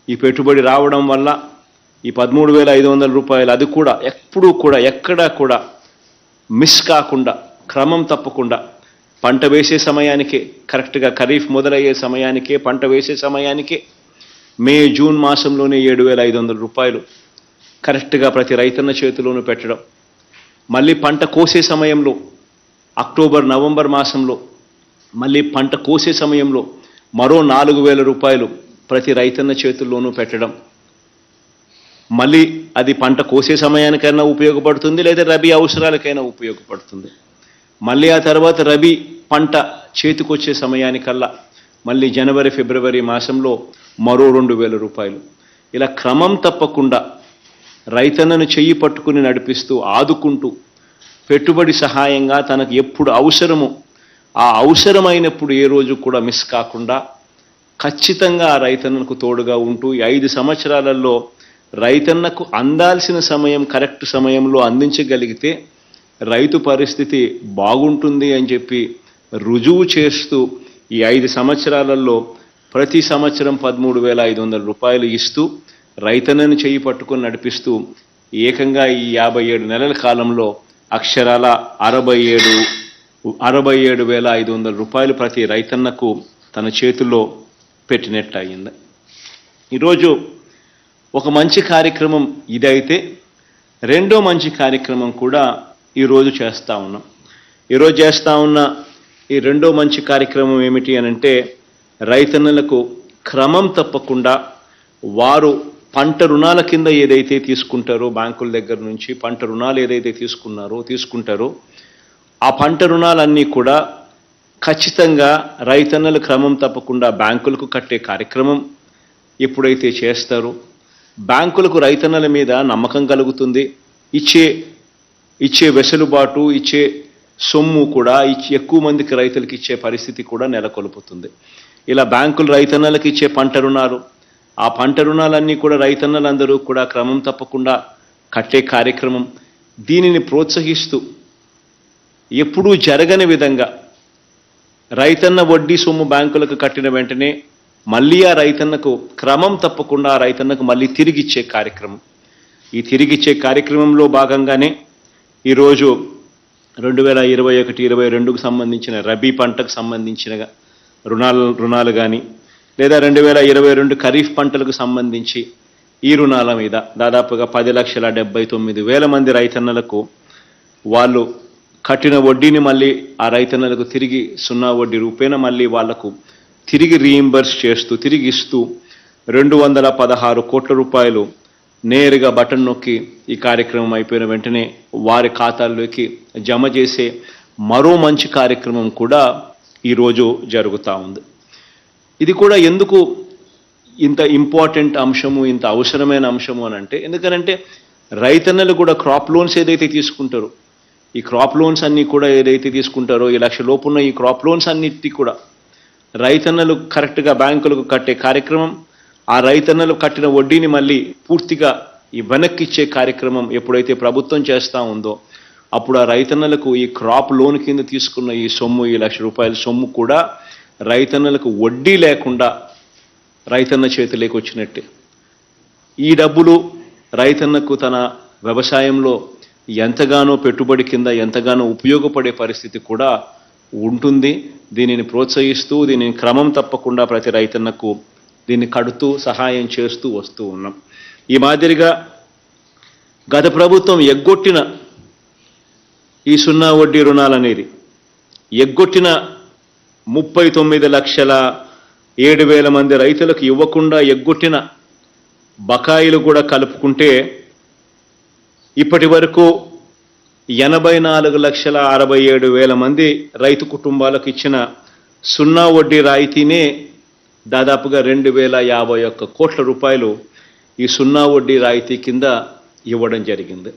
ఈ పెట్టుబడి రావడం వల్ల ఈ 13,500 రూపాయలు అది కూడా ఎప్పుడూ కూడా ఎక్కడా కూడా మిస్ కాకుండా క్రమం తప్పకుండా పంట వేసే సమయానికే కరెక్ట్గా ఖరీఫ్ మొదలయ్యే సమయానికే పంట వేసే సమయానికే మే జూన్ మాసంలోనే 7,500 రూపాయలు కరెక్ట్గా ప్రతి రైతన్న చేతిలోనూ పెట్టడం, మళ్ళీ పంట కోసే సమయంలో అక్టోబర్ నవంబర్ మాసంలో మళ్ళీ పంట కోసే సమయంలో మరో 4,000 రూపాయలు ప్రతి రైతన్న చేతుల్లోనూ పెట్టడం, మళ్ళీ అది పంట కోసే సమయానికైనా ఉపయోగపడుతుంది లేదా రబీ అవసరాలకైనా ఉపయోగపడుతుంది. మళ్ళీ ఆ తర్వాత రబీ పంట చేతికొచ్చే సమయానికల్లా మళ్ళీ జనవరి ఫిబ్రవరి మాసంలో మరో 2,000 రూపాయలు. ఇలా క్రమం తప్పకుండా రైతన్నను చెయ్యి పట్టుకుని నడిపిస్తూ ఆదుకుంటూ పెట్టుబడి సహాయంగా తనకు ఎప్పుడు అవసరమో ఆ అవసరమైనప్పుడు ఏ రోజు కూడా మిస్ కాకుండా ఖచ్చితంగా ఆ రైతన్నకు తోడుగా ఉంటూ ఈ 5 సంవత్సరాలలో రైతన్నకు అందాల్సిన సమయం కరెక్ట్ సమయంలో అందించగలిగితే రైతు పరిస్థితి బాగుంటుంది అని చెప్పి రుజువు చేస్తూ ఈ 5 సంవత్సరాలలో ప్రతి సంవత్సరం 13,500 రూపాయలు ఇస్తూ రైతన్నను చేయి పట్టుకొని నడిపిస్తూ ఏకంగా ఈ 57 నెలల కాలంలో అక్షరాల 67,500 రూపాయలు ప్రతి రైతన్నకు తన చేతుల్లో పెట్టినట్టు అయింది. ఈరోజు ఒక మంచి కార్యక్రమం ఇదైతే రెండో మంచి కార్యక్రమం కూడా ఈరోజు చేస్తూ ఉన్నాం. ఈరోజు చేస్తూ ఉన్న ఈ రెండో మంచి కార్యక్రమం ఏమిటి అనంటే రైతన్నలకు క్రమం తప్పకుండా వారు పంట రుణాల కింద ఏదైతే తీసుకుంటారో బ్యాంకుల దగ్గర నుంచి పంట రుణాలు ఏదైతే తీసుకుంటారో ఆ పంట రుణాలన్నీ కూడా ఖచ్చితంగా రైతన్నలు క్రమం తప్పకుండా బ్యాంకులకు కట్టే కార్యక్రమం ఎప్పుడైతే చేస్తారో బ్యాంకులకు రైతన్నల మీద నమ్మకం కలుగుతుంది. ఇచ్చే వెసులుబాటు ఇచ్చే సొమ్ము కూడా ఎక్కువ మందికి రైతులకు ఇచ్చే పరిస్థితి కూడా నెలకొల్పుతుంది. ఇలా బ్యాంకులు రైతన్నలకు ఇచ్చే పంట రుణాలు ఆ పంట రుణాలన్నీ కూడా రైతన్నలందరూ కూడా క్రమం తప్పకుండా కట్టే కార్యక్రమం దీనిని ప్రోత్సహిస్తూ ఎప్పుడూ జరగని విధంగా రైతన్న వడ్డీ సొమ్ము బ్యాంకులకు కట్టిన వెంటనే మళ్ళీ ఆ రైతన్నకు క్రమం తప్పకుండా ఆ రైతన్నకు మళ్ళీ తిరిగిచ్చే కార్యక్రమం. ఈ తిరిగిచ్చే కార్యక్రమంలో భాగంగానే ఈరోజు 2021-22కు సంబంధించిన రబీ పంటకు సంబంధించిన రుణాలు కానీ లేదా 2022 ఖరీఫ్ పంటలకు సంబంధించి ఈ రుణాల మీద దాదాపుగా 10,79,000 మంది రైతన్నలకు వాళ్ళు కట్టిన వడ్డీని మళ్ళీ ఆ రైతన్నలకు తిరిగి 0 వడ్డీ రూపేణ మళ్ళీ వాళ్లకు తిరిగి రీయింబర్స్ చేస్తూ తిరిగి ఇస్తూ 216 కోట్ల రూపాయలు నేరుగా బటన్ నొక్కి ఈ కార్యక్రమం అయిపోయిన వెంటనే వారి ఖాతాల్లోకి జమ చేసే మరో మంచి కార్యక్రమం కూడా ఈరోజు జరుగుతూ ఉంది. ఇది కూడా ఎందుకు ఇంత ఇంపార్టెంట్ అంశము ఇంత అవసరమైన అంశము అని అంటే ఎందుకనంటే రైతన్నలు కూడా క్రాప్ లోన్స్ ఏదైతే తీసుకుంటారో ఈ క్రాప్ లోన్స్ అన్నీ కూడా ఏదైతే తీసుకుంటారో ఈ 1,00,000 లోపు ఉన్న ఈ క్రాప్ లోన్స్ అన్నిటి కూడా రైతన్నలు కరెక్ట్గా బ్యాంకులకు కట్టే కార్యక్రమం ఆ రైతన్నలు కట్టిన వడ్డీని మళ్ళీ పూర్తిగా ఈ వెనక్కిచ్చే కార్యక్రమం ఎప్పుడైతే ప్రభుత్వం చేస్తూ ఉందో అప్పుడు ఆ రైతన్నలకు ఈ క్రాప్ లోన్ కింద తీసుకున్న ఈ సొమ్ము ఈ 1,00,000 రూపాయల సొమ్ము కూడా రైతన్నలకు వడ్డీ లేకుండా రైతన్న చేతిలోకి వచ్చినట్టే. ఈ డబ్బులు రైతన్నకు తన వ్యవసాయంలో ఎంతగానో పెట్టుబడి కింద ఎంతగానో ఉపయోగపడే పరిస్థితి కూడా ఉంటుంది. దీనిని ప్రోత్సహిస్తూ దీనిని క్రమం తప్పకుండా ప్రతి రైతన్నకు దీన్ని కడుతూ సహాయం చేస్తూ వస్తూ ఉన్నాం. ఈ మాదిరిగా గత ప్రభుత్వం ఎగ్గొట్టిన ఈ 0 వడ్డీ రుణాలనేది ఎగ్గొట్టిన 39,07,000 మంది రైతులకు ఇవ్వకుండా ఎగ్గొట్టిన బకాయిలు కూడా కలుపుకుంటే ఇప్పటి వరకు 84,67,000 మంది రైతు కుటుంబాలకు ఇచ్చిన 0 వడ్డీ రాయితీనే దాదాపుగా 2,051 కోట్ల రూపాయలు ఈ 0 వడ్డీ రాయితీ కింద ఇవ్వడం జరిగింది.